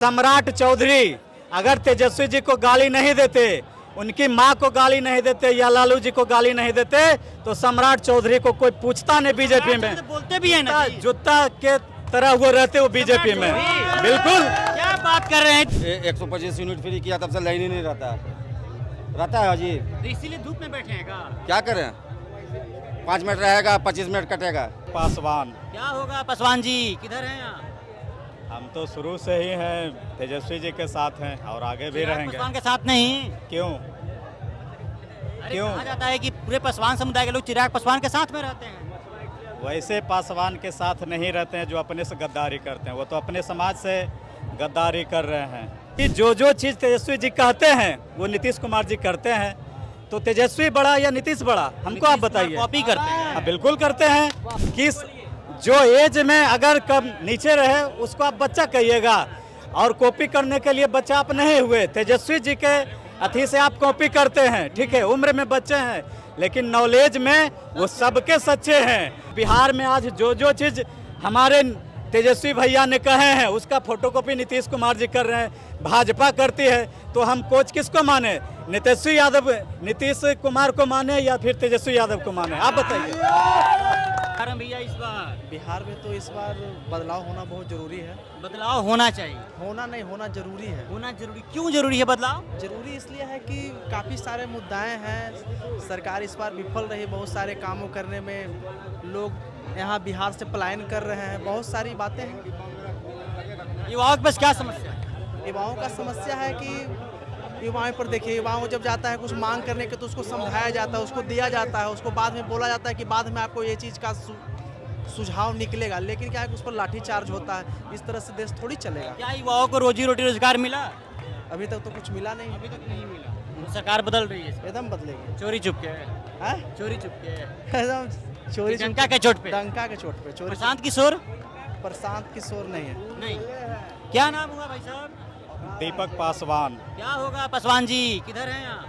सम्राट चौधरी अगर तेजस्वी जी को गाली नहीं देते, उनकी मां को गाली नहीं देते या लालू जी को गाली नहीं देते तो सम्राट चौधरी को कोई पूछता नहीं बीजेपी में। तो बोलते भी है ना, जूता के तरह वो रहते वो बीजेपी में। बिल्कुल क्या बात कर रहे हैं। 125 यूनिट फ्री किया तब से लाइन ही नहीं रहता है जी। तो इसीलिए धूप में बैठे हैं का? क्या करें, 5 मिनट रहेगा 25 मिनट कटेगा। पासवान क्या होगा पासवान जी, किधर हैं आप? हम तो शुरू से ही हैं तेजस्वी जी के साथ हैं और आगे भी रहेंगे। पासवान के साथ नहीं? क्यों? अरे क्यों? कहा जाता है कि पूरे पासवान समुदाय के लोग चिराग पासवान के साथ में रहते हैं। वैसे पासवान के साथ नहीं रहते हैं जो अपने से गद्दारी करते हैं, वो तो अपने समाज से गद्दारी कर रहे हैं। कि जो चीज़ तेजस्वी जी कहते हैं वो नीतीश कुमार जी करते हैं, तो तेजस्वी बड़ा या नीतीश बड़ा, हमको आप बताइए। कॉपी करते हैं। हाँ, बिल्कुल करते हैं। किस जो एज में अगर कम नीचे रहे उसको आप बच्चा कहिएगा, और कॉपी करने के लिए बच्चा आप नहीं हुए। तेजस्वी जी के अथी से आप कॉपी करते हैं, ठीक है, उम्र में बच्चे हैं, लेकिन नॉलेज में वो सबके सच्चे हैं। बिहार में आज जो चीज़ हमारे तेजस्वी भैया ने कहे हैं उसका फोटोकॉपी नीतीश कुमार जी कर रहे हैं। भाजपा करती है तो हम कोच किसको माने, नीतीश कुमार को माने या फिर तेजस्वी यादव को माने, आप बताइए। भैया इस बार बिहार में तो इस बार बदलाव होना बहुत जरूरी है। बदलाव होना चाहिए। होना नहीं, होना जरूरी है। होना जरूरी, क्यों जरूरी है बदलाव? जरूरी इसलिए है कि काफ़ी सारे मुद्दाएं हैं। सरकार इस बार विफल रही बहुत सारे कामों करने में, लोग यहाँ बिहार से पलायन कर रहे हैं, बहुत सारी बातें हैं। युवाओं के पास क्या समस्या है? युवाओं का समस्या है कि युवाओं पर देखिए, युवाओं जब जाता है कुछ मांग करने के तो उसको समझाया जाता है, उसको दिया जाता है, उसको बाद में बोला जाता है कि बाद में आपको ये चीज़ का सुझाव निकलेगा, लेकिन क्या है कि उस पर लाठी चार्ज होता है। इस तरह से देश थोड़ी चलेगा। क्या युवाओं को रोजी रोटी रोजगार मिला? अभी तक तो कुछ मिला नहीं। अभी तक नहीं मिला। तो सरकार बदल रही है, एकदम बदलेगी। चोरी चुपके हाँ? चोरी चुपके एकदम चोरी डंका के चोट पे, डंका के चोट पे चोरी। प्रशांत किशोर? प्रशांत किशोर नहीं है। नहीं। क्या नाम हुआ भाई साहब? दीपक पासवान। क्या होगा पासवान जी, किधर हैं आप?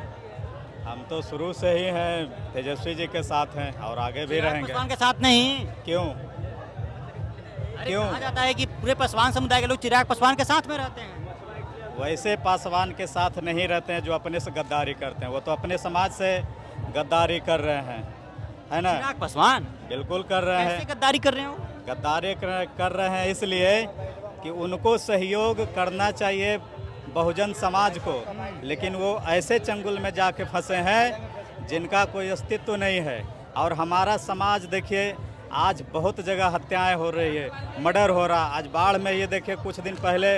हम तो शुरू से ही हैं तेजस्वी जी के साथ हैं और आगे भी चिराग रहेंगे। पासवान के साथ नहीं? क्यों? अरे क्यों? कहा जाता है कि पूरे पासवान समुदाय के लोग चिराग पासवान के साथ में रहते हैं। वैसे पासवान के साथ नहीं रहते हैं जो अपने से गद्दारी करते हैं, वो तो अपने समाज से गद्दारी कर रहे हैं, है ना? चिराग पासवान बिल्कुल कर रहे कैसे हैं। गद्दारी कर रहे हो? गद्दारी कर रहे हैं इसलिए कि उनको सहयोग करना चाहिए बहुजन समाज को, लेकिन वो ऐसे चंगुल में जाके फंसे हैं जिनका कोई अस्तित्व नहीं है। और हमारा समाज देखिए आज बहुत जगह हत्याएं हो रही है, मर्डर हो रहा। आज बाढ़ में ये देखिए कुछ दिन पहले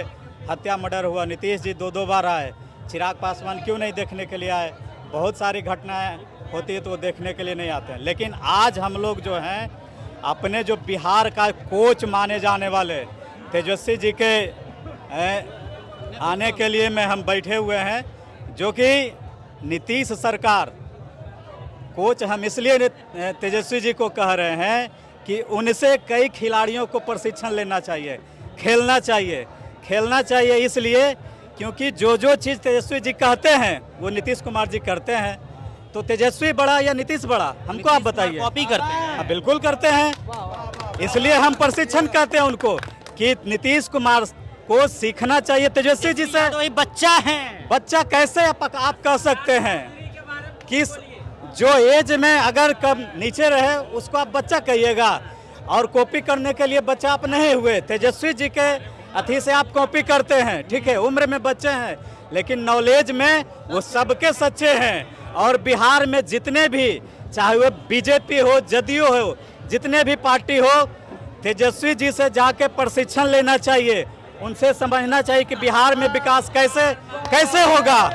हत्या मर्डर हुआ, नीतीश जी 2 बार आए, चिराग पासवान क्यों नहीं देखने के लिए आए? बहुत सारी घटनाएं होती है तो वो देखने के लिए नहीं आते हैं। लेकिन आज हम लोग जो हैं अपने जो बिहार का कोच माने जाने वाले तेजस्वी जी के आने के लिए में हम बैठे हुए हैं, जो कि नीतीश सरकार कोच हम इसलिए तेजस्वी जी को कह रहे हैं कि उनसे कई खिलाड़ियों को प्रशिक्षण लेना चाहिए, खेलना चाहिए इसलिए क्योंकि जो चीज़ तेजस्वी जी कहते हैं वो नीतीश कुमार जी करते हैं। तो तेजस्वी बड़ा या नीतीश बड़ा, हमको आप बताइए। कॉपी करते हैं। हाँ, बिल्कुल करते हैं। इसलिए हम प्रशिक्षण कहते हैं उनको कि नीतीश कुमार को सीखना चाहिए तेजस्वी जी से। तो ये बच्चा है। बच्चा कैसे आप कह सकते हैं? किस जो एज में अगर कम नीचे रहे उसको आप बच्चा कहिएगा, और कॉपी करने के लिए बच्चा आप नहीं हुए। तेजस्वी जी के अथी से आप कॉपी करते हैं, ठीक है, उम्र में बच्चे हैं, लेकिन नॉलेज में वो सबके सच्चे हैं। और बिहार में जितने भी, चाहे वो बीजेपी हो, जदयू हो, जितने भी पार्टी हो, तेजस्वी जी से जाके प्रशिक्षण लेना चाहिए, उनसे समझना चाहिए कि बिहार में विकास कैसे होगा,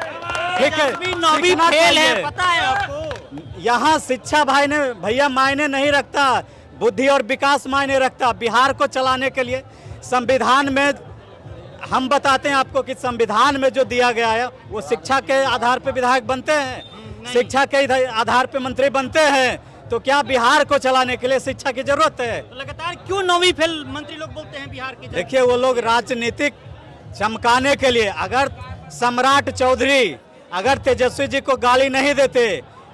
ठीक है। सीखना चाहिए। पता है आपको? यहाँ शिक्षा भैया मायने नहीं रखता, बुद्धि और विकास मायने रखता। बिहार को चलाने के लिए संविधान में हम बताते हैं आपको कि संविधान में जो दिया गया है वो शिक्षा के आधार पर विधायक बनते हैं, शिक्षा के आधार पर मंत्री बनते हैं। तो क्या बिहार को चलाने के लिए शिक्षा की जरूरत है? तो लगातार क्यों 9वीं फेल मंत्री लोग बोलते हैं बिहार के? देखिए वो लोग राजनीतिक चमकाने के लिए, अगर सम्राट चौधरी अगर तेजस्वी जी को गाली नहीं देते,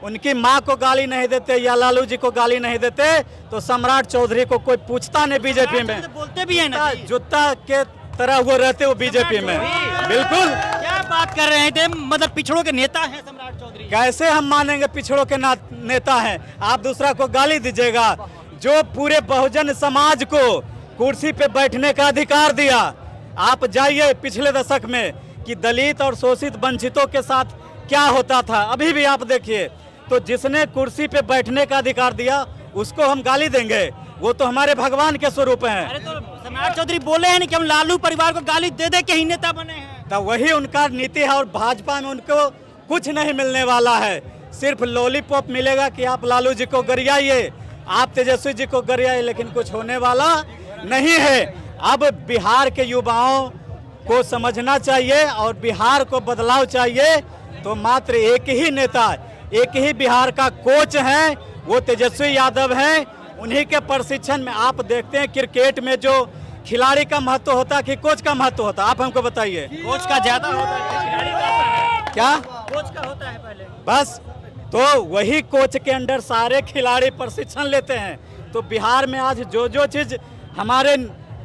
उनकी मां को गाली नहीं देते या लालू जी को गाली नहीं देते तो सम्राट चौधरी को कोई पूछता नहीं बीजेपी में। तो बोलते भी है ना, जूता के तरह वो रहते हो बीजेपी में। बिल्कुल। क्या बात कर रहे थे, मतलब पिछड़ों के नेता हैं सम्राट चौधरी। कैसे हम मानेंगे पिछड़ों के नेता हैं? आप दूसरा को गाली दीजिएगा। जो पूरे बहुजन समाज को कुर्सी पे बैठने का अधिकार दिया, आप जाइए पिछले दशक में कि दलित और शोषित वंचितों के साथ क्या होता था, अभी भी आप देखिए। तो जिसने कुर्सी पे बैठने का अधिकार दिया उसको हम गाली देंगे? वो तो हमारे भगवान के स्वरूप हैं। अरे तो सम्राट चौधरी बोले हैं कि हम लालू परिवार को गाली दे दे के ही नेता बने हैं। तो वही उनका नीति है और भाजपा में उनको कुछ नहीं मिलने वाला है। सिर्फ लॉलीपॉप मिलेगा कि आप लालू जी को गरियाइए, आप तेजस्वी जी को गरियाइए, लेकिन कुछ होने वाला नहीं है। अब बिहार के युवाओं को समझना चाहिए और बिहार को बदलाव चाहिए। तो मात्र एक ही नेता, एक ही बिहार का कोच है, वो तेजस्वी यादव हैं। उन्हीं के प्रशिक्षण में आप देखते हैं क्रिकेट में जो खिलाड़ी का महत्व होता है कि कोच का महत्व होता है, आप हमको बताइए। कोच का ज्यादा होता है, खिलाड़ी का होता है। क्या कोच का होता है पहले। बस, तो वही कोच के अंडर सारे खिलाड़ी प्रशिक्षण लेते हैं। तो बिहार में आज जो जो चीज हमारे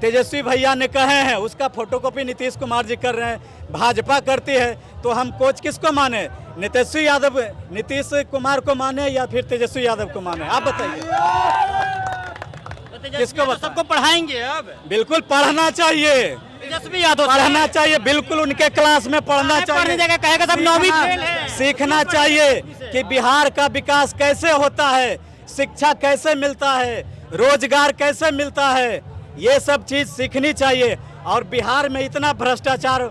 तेजस्वी भैया ने कहे हैं उसका फोटोकॉपी नीतीश कुमार जी कर रहे हैं, भाजपा करती है। तो हम कोच किसको माने? नीतीश कुमार को माने या फिर तेजस्वी यादव को माने? आप बताइए। किसको तो सबको पढ़ाएंगे अब। बिल्कुल पढ़ना चाहिए, तेजस्वी यादव पढ़ना चाहिए, बिल्कुल उनके क्लास में पढ़ना पढ़ने चाहिए। जगह कहेगा सब 9वीं फेल है। सीखना चाहिए कि बिहार का विकास कैसे होता है, शिक्षा कैसे मिलता है, रोजगार कैसे मिलता है, ये सब चीज सीखनी चाहिए। और बिहार में इतना भ्रष्टाचार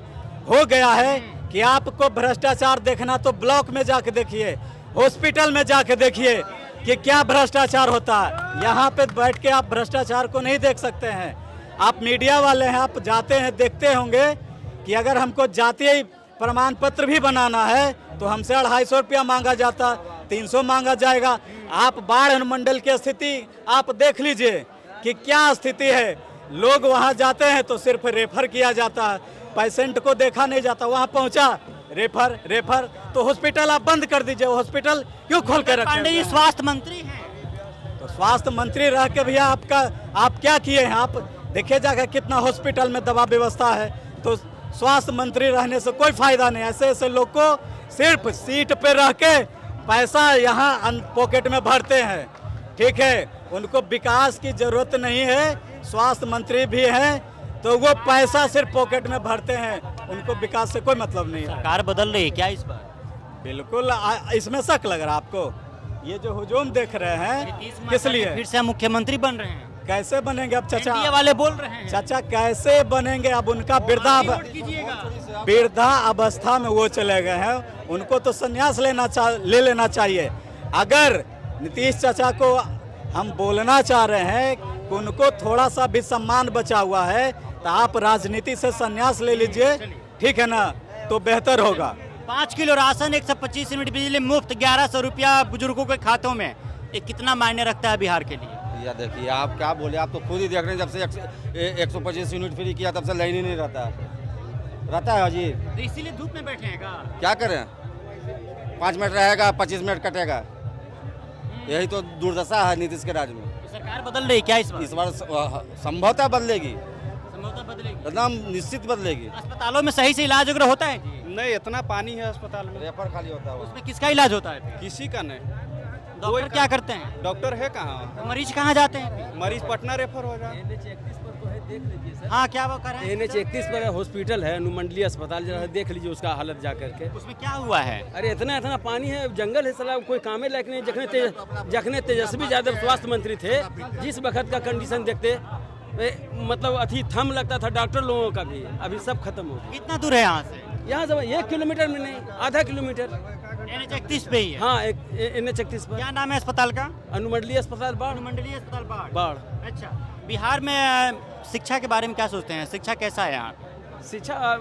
हो गया है कि आपको भ्रष्टाचार देखना तो ब्लॉक में जाके देखिए, हॉस्पिटल में जाके देखिए कि क्या भ्रष्टाचार होता है। यहाँ पे बैठ के आप भ्रष्टाचार को नहीं देख सकते हैं। आप मीडिया वाले हैं, आप जाते हैं, देखते होंगे कि अगर हमको जातीय प्रमाण पत्र भी बनाना है तो हमसे 250 रुपया मांगा जाता, 300 मांगा जाएगा। आप बाढ़ अनुमंडल की स्थिति आप देख लीजिए कि क्या स्थिति है। लोग वहां जाते हैं तो सिर्फ रेफर किया जाता है, पेशेंट को देखा नहीं जाता। वहां पहुंचा, रेफर तो हॉस्पिटल आप बंद कर दीजिए। हॉस्पिटल क्यों खोल कर रखे? पांडे जी स्वास्थ्य मंत्री हैं। तो स्वास्थ्य मंत्री रह के भैया आप क्या किए हैं? आप देखिए जाकर कितना हॉस्पिटल में दवा व्यवस्था है। तो स्वास्थ्य मंत्री रहने से कोई फायदा नहीं। ऐसे ऐसे लोग को सिर्फ सीट पे रह के पैसा यहाँ पॉकेट में भरते हैं। ठीक है, उनको विकास की जरूरत नहीं है। स्वास्थ्य मंत्री भी हैं तो वो पैसा सिर्फ पॉकेट में भरते हैं, उनको विकास से कोई मतलब नहीं है। सरकार बदल रही है क्या इस बार? बिल्कुल। इसमें शक लग रहा है आपको? ये जो हुजूम देख रहे हैं किस लिए? फिर से मुख्यमंत्री बन रहे हैं। कैसे बनेंगे अब चाचा? एनडीए वाले बोल रहे हैं। चाचा कैसे बनेंगे? अब उनका वृद्धा अवस्था में वो चले गए हैं, उनको तो संन्यास ले लेना चाहिए। अगर नीतीश चाचा को हम बोलना चाह रहे हैं कि उनको थोड़ा सा भी सम्मान बचा हुआ है तो आप राजनीति से संन्यास ले लीजिए, ठीक है ना, तो बेहतर होगा। 5 किलो राशन, 125 यूनिट बिजली मुफ्त, 1100 रुपया बुजुर्गों के खातों में, ये कितना मायने रखता है बिहार के लिए? या देखिए, आप क्या बोले, आप तो खुद ही देख रहे हैं। जब से 125 यूनिट फ्री किया तब से लाइन ही नहीं रहता है अजी। तो इसीलिए धूप में बैठे हैं क्या करें? 5 मिनट रहेगा, 25 मिनट कटेगा। यही तो दुर्दशा है नीतीश के राज में। तो सरकार बदल रही क्या इस बार? संभवतः बदलेगी, संभवतः बदलेगी, एकदम निश्चित बदलेगी। अस्पतालों में सही से इलाज वगैरह होता है? नहीं, इतना पानी है अस्पताल में, रेफर खाली होता है। उसमें किसका इलाज होता है? किसी का नहीं। डॉक्टर क्या करते हैं? डॉक्टर है कहाँ? मरीज कहाँ जाते हैं? मरीज पटना रेफर हो जाए। हाँ, क्या वो कर रहे हैं? NH 31 पर हॉस्पिटल है, अनुमंडलीय अस्पताल, जरा देख लीजिए उसका हालत जा करके। उसमें क्या हुआ है? अरे इतना पानी है, जंगल है, साला कोई काम है लायक नहीं। जखने तेजस्वी यादव स्वास्थ्य मंत्री थे, जिस वक्त का कंडीशन देखते मतलब अथी थम लगता था डॉक्टर लोगों का भी, अभी सब खत्म हो गया। कितना दूर है यहाँ से? यहाँ से 1 किलोमीटर में नहीं, आधा किलोमीटर। NH 31 पे ही है? हाँ, NH 31 पर। क्या नाम है अस्पताल का? अनुमंडलीय अस्पताल बाढ़। मंडलीय अस्पताल बाढ़। अच्छा, बिहार में शिक्षा के बारे में क्या सोचते हैं? शिक्षा कैसा है यहाँ? शिक्षा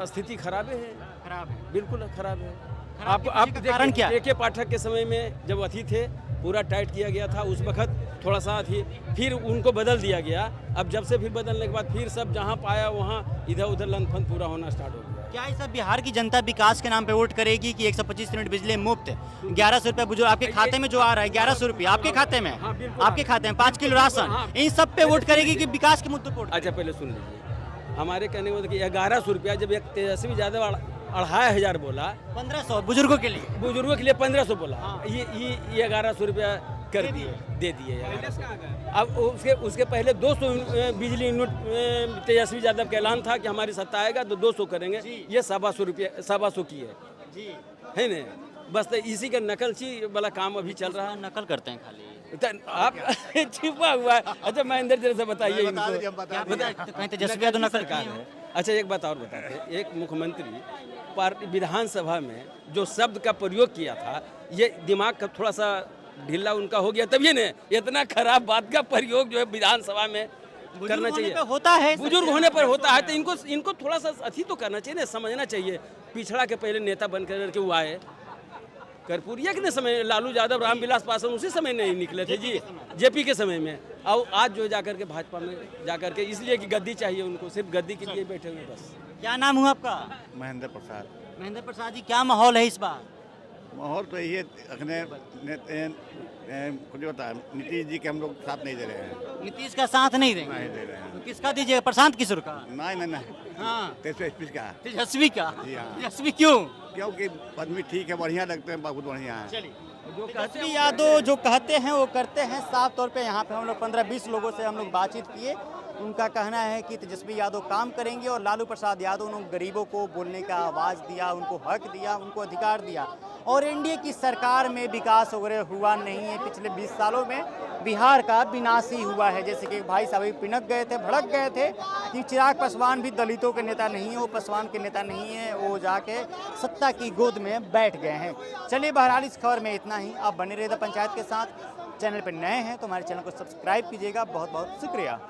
स्थिति खराब है। खराब है, बिल्कुल खराब है। खराब आप के कारण क्या? के पाठक के समय में जब अथी थे, पूरा टाइट किया गया था, उस वक्त थोड़ा सा अथी, फिर उनको बदल दिया गया। अब जब से फिर बदलने के बाद फिर सब जहाँ पाया वहाँ इधर उधर लंथपन पूरा होना स्टार्ट हो गया। क्या ये सब बिहार की जनता विकास के नाम पे वोट करेगी कि 125 यूनिट बिजली मुफ्त, 1100 रुपया बुजुर्ग आपके खाते में जो आ रहा है, 1100 रुपया आपके खाते में, आपके खाते में 5 किलो राशन, इन सब पे वोट करेगी कि विकास के मुद्दे पे वोट? अच्छा, पहले सुन लीजिए, हमारे कहने का मतलब कि 1100 रुपया, जब एक तेजस्वी यादव 2500 बोला, 1500 बुजुर्गों के लिए। बुजुर्गों के लिए 1500 बोला, ये 1100 रुपया कर दिए, दे दिए यार। अब उसके पहले 200 बिजली यूनिट तेजस्वी यादव का ऐलान था कि हमारी सत्ता आएगा तो 200 करेंगे, ये 125 रुपया 125 की है ना। बस तो इसी का नकलची वाला काम अभी चल रहा है। नकल करते हैं खाली। तो आप छिपा हुआ है। अच्छा महेंद्र जी से बताइए इनको, कहीं तेजस्वी यादव नकल सरकार है। अच्छा एक बात और बताते, एक मुख्यमंत्री पार्टी विधानसभा में जो शब्द का प्रयोग किया था, ये दिमाग का थोड़ा सा ढीला उनका हो गया, तभी ने इतना खराब बात का प्रयोग जो है विधानसभा में करना चाहिए। होता है, बुजुर्ग होने पर होता है, तो इनको थोड़ा सा अथी तो करना चाहिए ना, समझना चाहिए। पिछड़ा के पहले नेता बन करके वो आए, कर्पूरिया के समय लालू यादव, रामविलास पासवान उसी समय नहीं निकले थे जी, जेपी के समय में। और आज जो जाकर के भाजपा में जाकर के, इसलिए कि गद्दी चाहिए उनको, सिर्फ गद्दी के लिए बैठे हुए बस। क्या नाम हुआ आपका? महेंद्र प्रसाद। महेंद्र प्रसाद जी, क्या माहौल है इस बार? माहौल तो यही अखने कुछ होता है, नीतीश जी के हम लोग साथ नहीं दे रहे हैं। नीतीश का साथ नहीं देंगे? नहीं दे रहे हैं। तो किसका दीजिएगा? प्रशांत किशोर का? नहीं हाँ, तेजस्वी का। तेजस्वी का? जी हाँ। तेजस्वी क्यों? क्योंकि आदमी ठीक है, बढ़िया लगते हैं, बहुत बढ़िया है। चलिए, जो तेजस्वी यादव जो कहते हैं वो करते हैं। साफ तौर पे यहाँ पे हम लोग 15-20 लोगों से हम लोग बातचीत किए। उनका कहना है कि तेजस्वी यादव काम करेंगे और लालू प्रसाद यादव ने गरीबों को बोलने का आवाज़ दिया, उनको हक दिया, उनको अधिकार दिया। और एनडीए की सरकार में विकास वगैरह हुआ नहीं है। पिछले 20 सालों में बिहार का विनाश ही हुआ है। जैसे कि भाई साहब पिनक गए थे, भड़क गए थे कि चिराग पासवान भी दलितों के नेता नहीं है, वो पासवान के नेता नहीं है, वो जाके सत्ता की गोद में बैठ गए हैं। चलिए बहरहाल इस खबर में इतना ही। आप बने रहे थे पंचायत के साथ। चैनल पर नए हैं तो हमारे चैनल को सब्सक्राइब कीजिएगा। बहुत बहुत शुक्रिया।